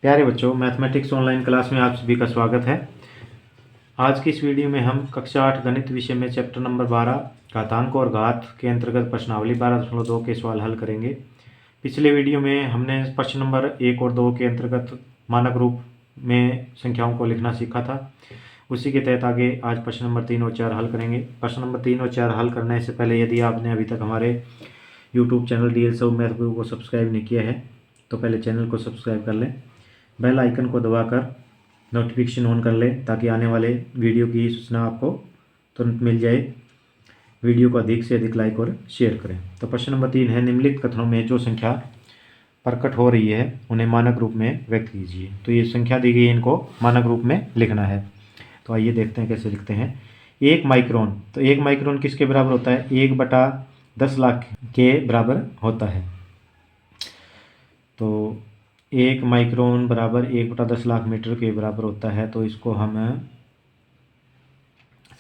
प्यारे बच्चों, mathematics online class में आप सभी का स्वागत है। आज की इस वीडियो में हम कक्षा 8 गणित विषय में चैप्टर नंबर 12 घातांक और घात के अंतर्गत प्रश्नावली 12.2 के सवाल हल करेंगे। पिछले वीडियो में हमने प्रश्न नंबर 1 और 2 के अंतर्गत मानक रूप में संख्याओं को लिखना सीखा था। उसी के तहत आगे आज प्रश्न नंबर 3 और 4 हल करेंगे। प्रश्न नंबर 3 और 4 हल करने से पहले यदि आपने अभी तक हमारे यूट्यूब चैनल DL सब मैथ गुरु को सब्सक्राइब नहीं किया है तो पहले चैनल को सब्सक्राइब कर लें, बेल आइकन को दबाकर नोटिफिकेशन ऑन कर लें ताकि आने वाले वीडियो की सूचना आपको तुरंत मिल जाए। वीडियो को अधिक से अधिक लाइक और शेयर करें। तो प्रश्न नंबर 3 है, निम्नलिखित कथनों में जो संख्या प्रकट हो रही है उन्हें मानक रूप में व्यक्त कीजिए। तो ये संख्या दी गई है, इनको मानक रूप में लिखना है। तो आइए देखते हैं कैसे लिखते हैं। 1 माइक्रोन, तो 1 माइक्रोन किसके बराबर होता है? 1/10 लाख के बराबर होता है। तो 1 माइक्रोन बराबर 1/10 लाख मीटर के बराबर होता है। तो इसको हम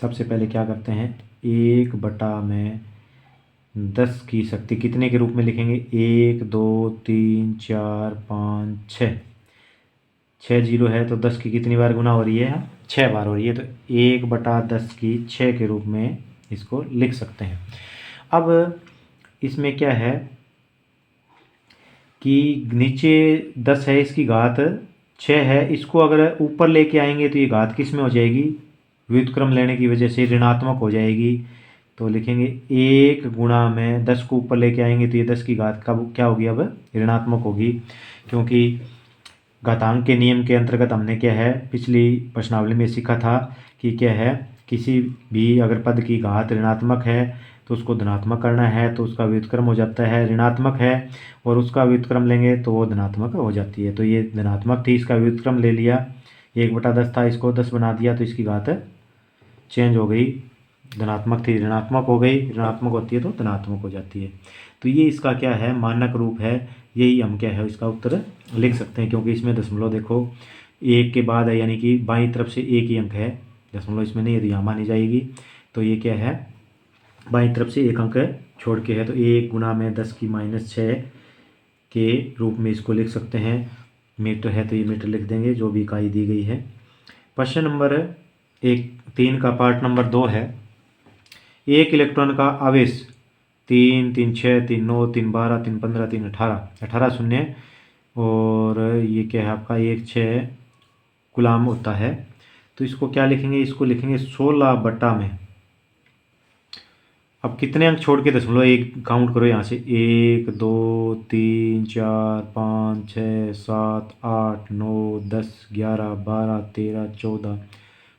सबसे पहले क्या करते हैं, 1/10 की शक्ति कितने के रूप में लिखेंगे? 1 2 3 4 5 6, 6 जीरो है तो 10 की कितनी बार गुना हो रही है? 6 बार हो रही है। तो 1/10 की 6 के रूप में इसको लिख सकते हैं। अब इसमें क्या है कि नीचे 10 है, इसकी घात 6 है। इसको अगर ऊपर लेके आएंगे तो ये घात किस में हो जाएगी? व्युत्क्रम लेने की वजह से ऋणात्मक हो जाएगी। तो लिखेंगे 1 गुणा में 10 को ऊपर लेके आएंगे तो ये 10 की घात कब क्या होगी? अब ऋणात्मक होगी, क्योंकि घातांक के नियम के अंतर्गत हमने क्या है पिछली प्रश्नावली में सीखा था कि क्या है, किसी भी अगर पद की घात ऋणात्मक है तो उसको धनात्मक करना है तो उसका व्युत्क्रम हो जाता है। ऋणात्मक है और उसका व्युत्क्रम लेंगे तो वो धनात्मक हो जाती है। तो ये धनात्मक थी, इसका व्युत्क्रम ले लिया, 1/10 था, इसको 10 बना दिया तो इसकी घात चेंज हो गई, धनात्मक थी ऋणात्मक हो गई, ऋणात्मक होती है तो धनात्मक हो जाती है। तो ये इसका क्या है, मानक रूप है। यही हम क्या है इसका उत्तर लिख सकते हैं, क्योंकि इसमें दशमलव देखो एक के बाद है, यानी कि बाईं तरफ से एक ही अंक है, दशमलव इसमें नहीं है तो यहाँ मानी जाएगी। तो ये क्या है, बाईं तरफ से एक अंक छोड़ के है, तो 1 गुणा में 10 की -6 के रूप में इसको लिख सकते हैं। मीटर है तो ये मीटर लिख देंगे, जो भी इकाई दी गई है। प्रश्न नंबर 3 का पार्ट नंबर 2 है, एक इलेक्ट्रॉन का आवेश 3 3 6 3 9 3 12 3 15 3 18 शून्य और ये क्या है आपका 1 6 गुलाम होता है। तो इसको क्या लिखेंगे? इसको लिखेंगे 16 बटा में। अब कितने अंक छोड़ के दशमलव एक काउंट करो यहाँ से, 1 2 3 4 5 6 7 8 9 10 11 12 13 14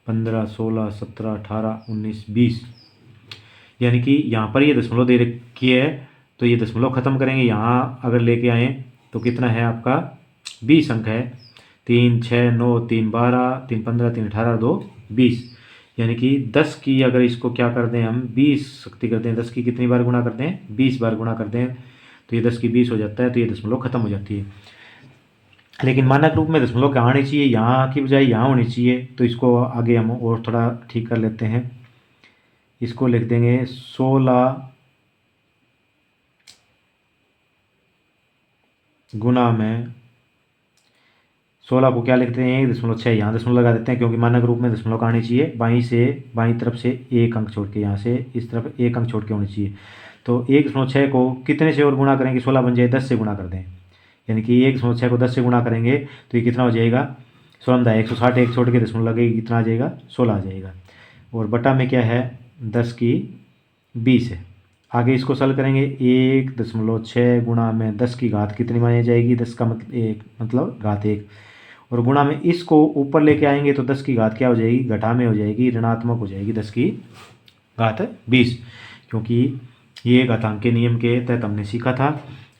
15 16 17 18 19 20, यानी कि यहाँ पर ये दशमलव दे रखी है तो ये दशमलव खत्म करेंगे, यहाँ अगर लेके आए तो कितना है आपका 20 अंक है। 3 6 9 3 12 3 15 3 18 2 20, यानी कि 10 की अगर इसको क्या कर दें हम 20 शक्ति कर दें, 10 की कितनी बार गुणा कर दें? 20 बार गुणा कर दें तो ये 10 की 20 हो जाता है। तो ये दशमलव खत्म हो जाती है। लेकिन मानक रूप में दशमलव कहाँ आनी चाहिए? यहाँ की बजाय यहाँ होनी चाहिए। तो इसको आगे हम और थोड़ा ठीक कर लेते हैं, इसको लिख देंगे 16 गुणा में 16 को क्या लिखते हैं 1.6, यहाँ दशमलव लगा देते हैं क्योंकि मानक रूप में दशमलव का आनी चाहिए। बाईं तरफ से एक अंक छोड़ के, यहाँ से इस तरफ एक अंक छोड़ के होनी चाहिए। तो 1.6 को कितने से और गुणा करेंगे? 16 बन जाए 10 से गुणा कर दें, यानी कि 1.6 को 10 से गुणा करेंगे तो ये कितना हो जाएगा? 16 160, एक छोड़ के दशमलव लगेगी, कितना आ जाएगा? 16 आ जाएगा। और बटा में क्या है 10 की 20 है। आगे इसको सरल करेंगे, 1.6 गुणा में 10 की घात कितनी मानी जाएगी? 10 का मतलब 1, मतलब घात 1, और गुणा में इसको ऊपर लेके आएंगे तो 10 की घात क्या हो जाएगी? घटा में हो जाएगी, ऋणात्मक हो जाएगी, 10 की घात 20, क्योंकि ये घातांक के नियम के तहत हमने सीखा था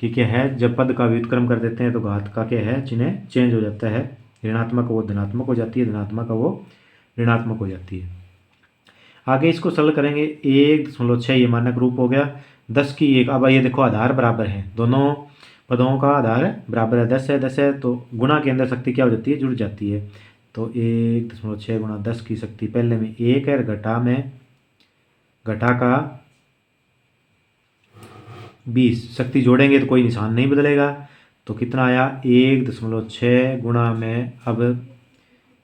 कि क्या है, जब पद का व्युत्क्रम कर देते हैं तो घात का क्या है, चिन्ह चेंज हो जाता है, ऋणात्मक वो धनात्मक हो जाती है, धनात्मक वो ऋणात्मक हो जाती है। आगे इसको सरल करेंगे, 1.6 ये मानक रूप हो गया, 10 की 1। अब ये देखो आधार बराबर है, दोनों पदों का आधार बराबर है, 10 है तो गुणा के अंदर शक्ति क्या हो जाती है? जुड़ जाती है। तो 1.6 गुणा 10 की शक्ति पहले में 1 है, घटा का 20, शक्ति जोड़ेंगे तो कोई निशान नहीं बदलेगा तो कितना आया 1.6 गुणा में अब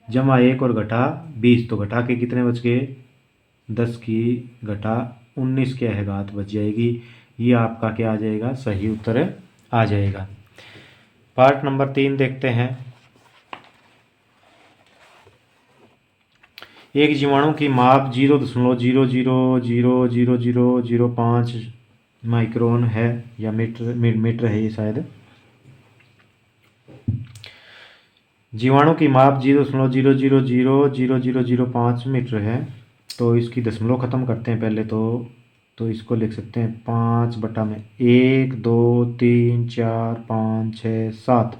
जमा 1 और घटा 20, तो घटा के कितने बच गए 10 की घटा 19 क्या है घात बच जाएगी। ये आपका क्या आ जाएगा सही उत्तर आ जाएगा। पार्ट नंबर 3 देखते हैं। एक जीवाणु की माप 0.00000005 माइक्रोन है या मीटर है ये शायद। जीवाणु की माप 0.00000005 मीटर है। तो इसकी दशमलव ख़त्म करते हैं पहले तो इसको लिख सकते हैं 5 बटा में 1 2 3 4 5 6 7।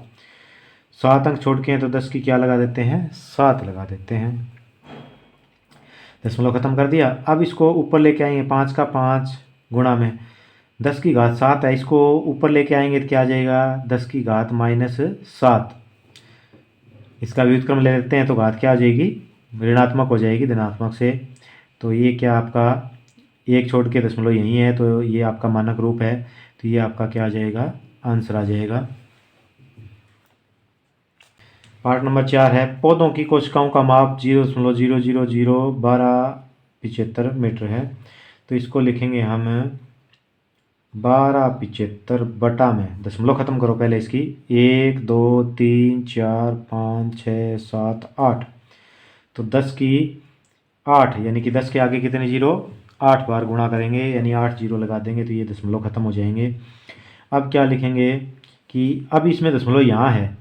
7 अंक छोड़ के हैं तो 10 की क्या लगा देते हैं 7 लगा देते हैं। दशमलव खत्म कर दिया। अब इसको ऊपर लेके आएंगे 5 का 5 गुणा में 10 की घात 7 है, इसको ऊपर लेके आएंगे तो क्या आ जाएगा 10 की घात -7। इसका व्युत्क्रम ले लेते हैं तो घात क्या आ जाएगी ऋणात्मक हो जाएगी धनात्मक से। तो ये क्या आपका एक छोड़ के दशमलव यही है, तो ये आपका मानक रूप है। तो ये आपका क्या आ जाएगा आंसर आ जाएगा। पार्ट नंबर 4 है पौधों की कोशिकाओं का माप 0.0001275 मीटर है। तो इसको लिखेंगे हम 1275 बटा में दशमलव खत्म करो पहले इसकी 1 2 3 4 5 6 7 8। तो 10 की 8 यानी कि 10 के आगे कितने जीरो 8 बार गुणा करेंगे यानी 8 जीरो लगा देंगे तो ये दशमलव खत्म हो जाएंगे। अब क्या लिखेंगे कि अब इसमें दशमलव यहाँ है,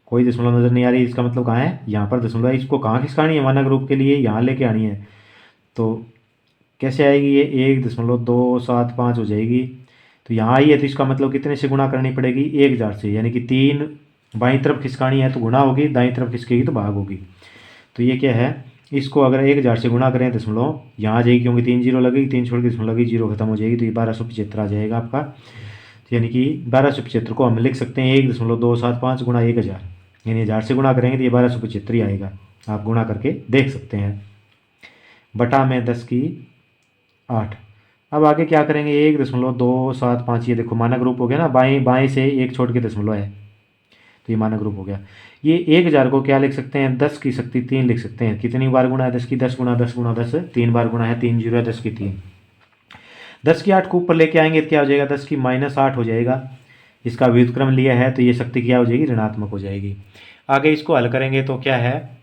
कोई दशमलव नज़र नहीं आ रही, इसका मतलब कहाँ है यहाँ पर दशमलव है। इसको कहाँ खिसकानी है मानक रूप के लिए यहाँ लेके आनी है। तो कैसे आएगी ये 1.275 हो जाएगी। तो यहाँ आई है तो इसका मतलब कितने से गुणा करनी पड़ेगी 1000 से, यानी कि 3 बाईं तरफ खिसकानी है तो गुणा होगी, दाईं तरफ खिसकेगी तो भाग होगी। तो ये क्या है इसको अगर 1000 से गुणा करें दशमलव यहाँ आ जाएगी क्योंकि 3 जीरो लगेगी, 3 छोड़ के दशमलव लगेगी, जीरो खत्म हो जाएगी। तो ये 1275 आ जाएगा आपका। तो यानी कि 1275 को हम लिख सकते हैं 1.275 गुणा 1000, यानी 1000 से गुणा करेंगे तो ये 1275 ही आएगा। आप गुणा करके देख सकते हैं बटा में 10 की 8। अब आगे क्या करेंगे 1.275, ये देखो मानक रूप हो गया ना, बाएं बाएं से एक छोड़ के दशमलव है तो ये मानक रूप हो गया। ये 1000 को क्या लिख सकते हैं 10 की शक्ति 3 लिख सकते हैं। कितनी बार गुणा है 10 की 10 गुणा 10 गुणा 10 3 बार गुणा है, 3 जीरो है 10 की 3। 10 की 8 को ऊपर लेके आएंगे तो क्या हो जाएगा 10 की -8 हो जाएगा। इसका व्युत्क्रम लिया है तो ये शक्ति क्या हो जाएगी ऋणात्मक हो जाएगी। आगे इसको हल करेंगे तो क्या है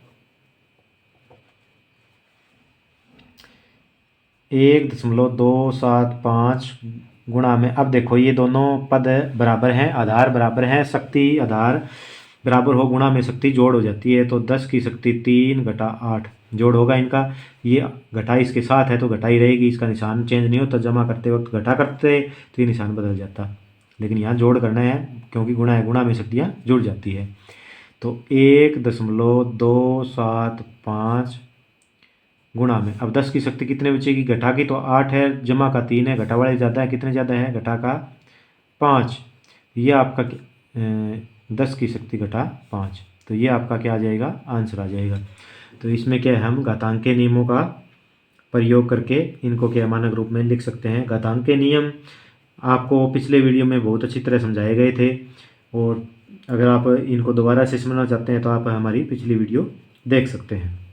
1.275 गुणा में, अब देखो ये दोनों पद बराबर हैं, आधार बराबर हैं, शक्ति आधार बराबर हो गुणा में शक्ति जोड़ हो जाती है। तो 10 की शक्ति 3 घटा 8 जोड़ होगा इनका, ये घटाई इसके साथ है तो घटाई रहेगी, इसका निशान चेंज नहीं होता। जमा करते वक्त घटा करते तो ये निशान बदल जाता, लेकिन यहाँ जोड़ करना है क्योंकि गुणा है, गुणा में शक्तियाँ जुड़ जाती है। तो 1.275 गुणा में अब 10 की शक्ति कितने बचेगी घटा की, तो 8 है, जमा का 3 है, घटा वाले ज़्यादा है, कितने ज़्यादा है घटा का 5। ये आपका 10 की शक्ति घटा 5, तो ये आपका क्या आ जाएगा आंसर आ जाएगा। तो इसमें क्या है हम घातांकीय नियमों का प्रयोग करके इनको क्या मानक रूप में लिख सकते हैं। घातांकीय नियम आपको पिछले वीडियो में बहुत अच्छी तरह समझाए गए थे, और अगर आप इनको दोबारा से समझना चाहते हैं तो आप हमारी पिछली वीडियो देख सकते हैं।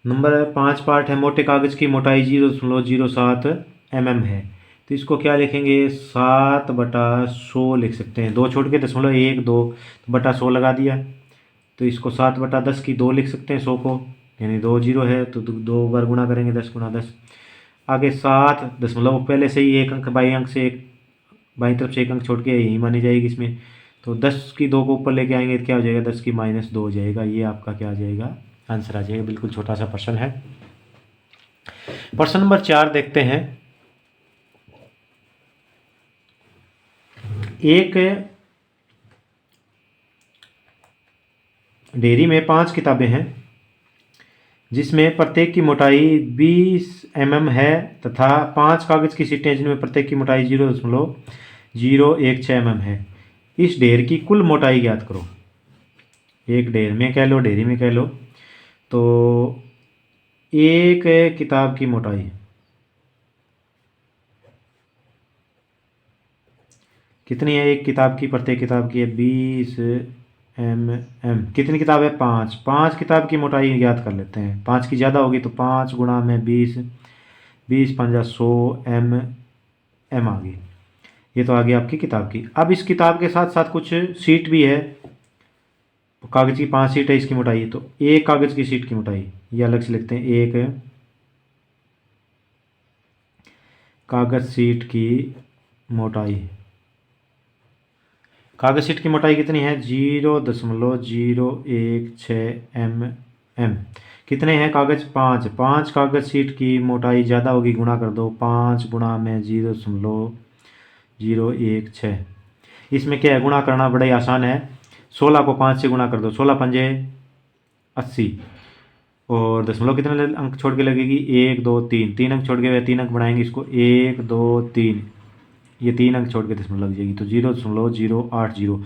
नंबर 5 पार्ट है मोटे कागज़ की मोटाई 0.07 mm है। तो इसको क्या लिखेंगे 7/100 लिख सकते हैं, 2 छोड़ के दशमलव 1 2 बटा 100 लगा दिया। तो इसको 7/10 की 2 लिख सकते हैं 100 को, यानी 2 जीरो है तो 2 बार गुणा करेंगे 10 गुणा 10। आगे 7 दशमलव पहले से ही एक अंक बाई अंक से एक बाई तरफ से एक अंक छोड़ के यही मानी जाएगी इसमें। तो 10 की 2 को ऊपर लेके आएंगे तो क्या हो जाएगा 10 की -2 हो जाएगा। ये आपका क्या आ जाएगा आंसर आ जाएगा। बिल्कुल छोटा सा प्रश्न है। प्रश्न नंबर 4 देखते हैं। एक डेयरी में 5 किताबें हैं जिसमें प्रत्येक की मोटाई 20 mm है तथा 5 कागज की सीटें जिनमें प्रत्येक की मोटाई 0.016 mm है। इस ढेर की कुल मोटाई ज्ञात करो। एक ढेर में कह लो, डेयरी में कह लो, तो एक किताब की मोटाई कितनी है एक किताब की, प्रत्येक किताब की है 20 mm। कितनी किताब है? 5। 5 किताब की मोटाई ज्ञात कर लेते हैं। 5 की ज़्यादा होगी तो 5 गुणा में 20, 20 पंजा 100 m आ गई। ये तो आ गई आपकी किताब की। अब इस किताब के साथ साथ कुछ सीट भी है, कागज़ की 5 सीट है, इसकी मोटाई। तो एक कागज़ की सीट की मोटाई ये अलग से लिखते हैं, एक कागज़ सीट की मोटाई। कागज़ शीट की मोटाई कितनी है? 0.016 mm। कितने हैं कागज़? 5। 5 कागज़ शीट की मोटाई ज़्यादा होगी, गुणा कर दो। 5 गुणा में 0.016। इसमें क्या है, गुणा करना बड़ा ही आसान है। 16 को 5 से गुणा कर दो, 16 पंजे 80। और दशमलव कितने अंक छोड़ के लगेगी? 1 2 3। 3 अंक छोड़ के, 3 अंक बढ़ाएंगे इसको, 1 2 3, ये 3 अंक छोड़ के दशमलव लग जाएगी, तो 0.080।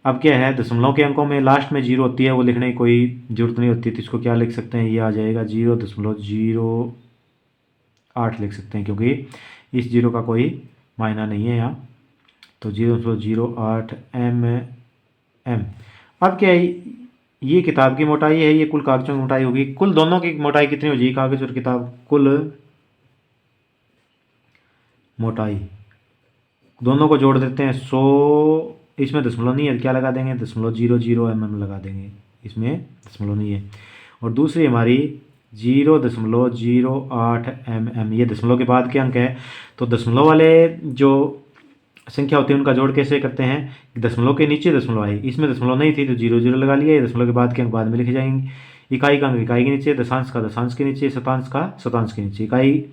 अब क्या है, दशमलव के अंकों में लास्ट में 0 होती है, वो लिखने की कोई ज़रूरत नहीं होती, तो इसको क्या लिख सकते हैं, ये आ जाएगा 0.08 लिख सकते हैं, क्योंकि इस 0 का कोई मायना नहीं है यहाँ। तो 0.08 mm। अब क्या है, ये किताब की मोटाई है, ये कुल कागज़ों की मोटाई होगी। कुल दोनों की मोटाई कितनी हो जाएगी, कागज़ और किताब? कुल मोटाई दोनों को जोड़ देते हैं 100। इसमें दशमलव नहीं है, क्या लगा देंगे? 0.00 mm लगा देंगे, इसमें दशमलव नहीं है। और दूसरी हमारी 0.08 mm, ये दशमलव के बाद के अंक है। तो दशमलव वाले जो संख्या होती है उनका जोड़ कैसे करते हैं? दशमलव के नीचे दशमलव आई, इसमें दशमलव नहीं थी तो 0 लगा लिया। दशमलव के बाद के अंक बाद में लिखे जाएंगे। इकाई का अंक इकाई के नीचे, दशांश का दशांश के नीचे, शतांश का शतांश के नीचे। इकाई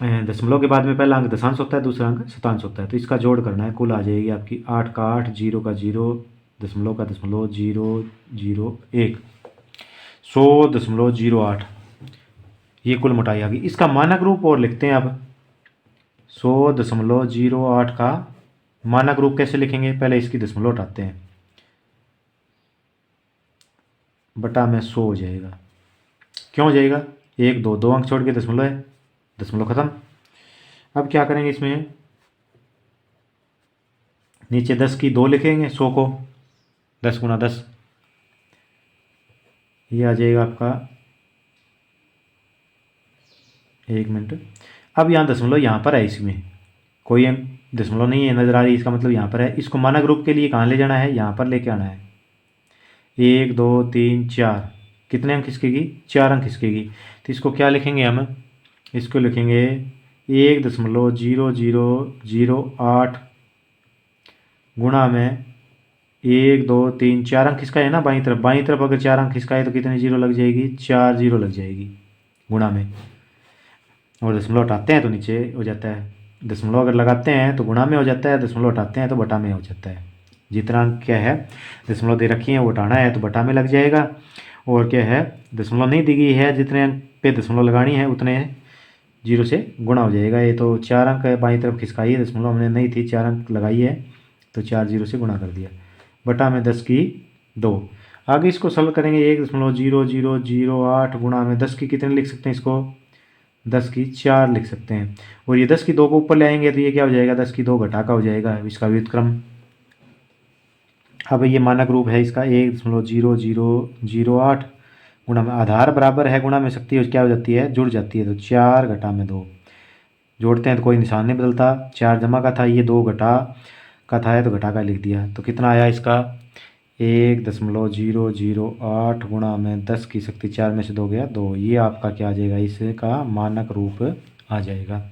दशमलव के बाद में पहला अंक दशांश होता है, दूसरा अंक शतांश होता है, तो इसका जोड़ करना है। कुल आ जाएगी आपकी 8 का 8, 0 का 0, दशमलव का दशमलव, 0.001, 100.08। ये कुल मोटाई आ गई। इसका मानक रूप और लिखते हैं अब। 100.08 का मानक रूप कैसे लिखेंगे? पहले इसकी दशमलव उठाते हैं, बटा में 100 हो जाएगा। क्यों हो जाएगा? 1 2 2 अंक छोड़ के दशमलव है, दशमलव खत्म। अब क्या करेंगे, इसमें नीचे 10 की 2 लिखेंगे, 100 को 10 गुना 10, ये आ जाएगा आपका। 1 मिनट। अब यहाँ दशमलव यहाँ पर है, इसमें कोई दशमलव नहीं है नज़र आ रही, इसका मतलब यहाँ पर है। इसको मानक रूप के लिए कहाँ ले जाना है? यहाँ पर लेके आना है। 1 2 3 4, कितने अंक खिसकेगी? 4 अंक खिसकेगी। तो इसको क्या लिखेंगे हम? इसको लिखेंगे 1.0008 गुणा में 1 2 3, 4 अंक खिसकाए ना बाईं तरफ। बाईं तरफ अगर 4 अंक खिसकाए तो कितनी 0 लग जाएगी? 4 0 लग जाएगी गुणा में। और दशमलव हटाते हैं तो नीचे हो जाता है। दशमलव अगर लगाते हैं तो गुणा में हो जाता है, दशमलव हटाते हैं तो बटा में हो जाता है। जितना अंक क्या है दशमलव दे रखी है वो हटाना है तो बटा में लग जाएगा। और क्या है, दशमलव नहीं दी गई है, जितने अंक पे दशमलव लगानी है उतने 0 से गुणा हो जाएगा। ये तो 4 अंक है, बाईं तरफ खिसकाई है, दशमलव हमने नहीं थी, 4 अंक लगाई है तो 4 0 से गुणा कर दिया, बटा में 10 की 2। आगे इसको सॉल्व करेंगे। 1.0008 गुणा में 10 की कितने लिख सकते हैं? इसको 10 की 4 लिख सकते हैं। और ये 10 की 2 को ऊपर ले आएंगे तो ये क्या हो जाएगा? 10 की 2 घटा का हो जाएगा, इसका व्युत्क्रम। अब ये मानक रूप है इसका 1.0008 गुणा में आधार बराबर है, गुणा में शक्ति क्या हो जाती है? जुड़ जाती है। तो 4 घटा में 2 जोड़ते हैं तो कोई निशान नहीं बदलता। 4 जमा का था, ये 2 घटा का था है तो घटा का लिख दिया। तो कितना आया इसका? 1.008 गुणा में 10 की शक्ति 4 में से 2 गया 2। ये आपका क्या आ जाएगा? इसका मानक रूप आ जाएगा।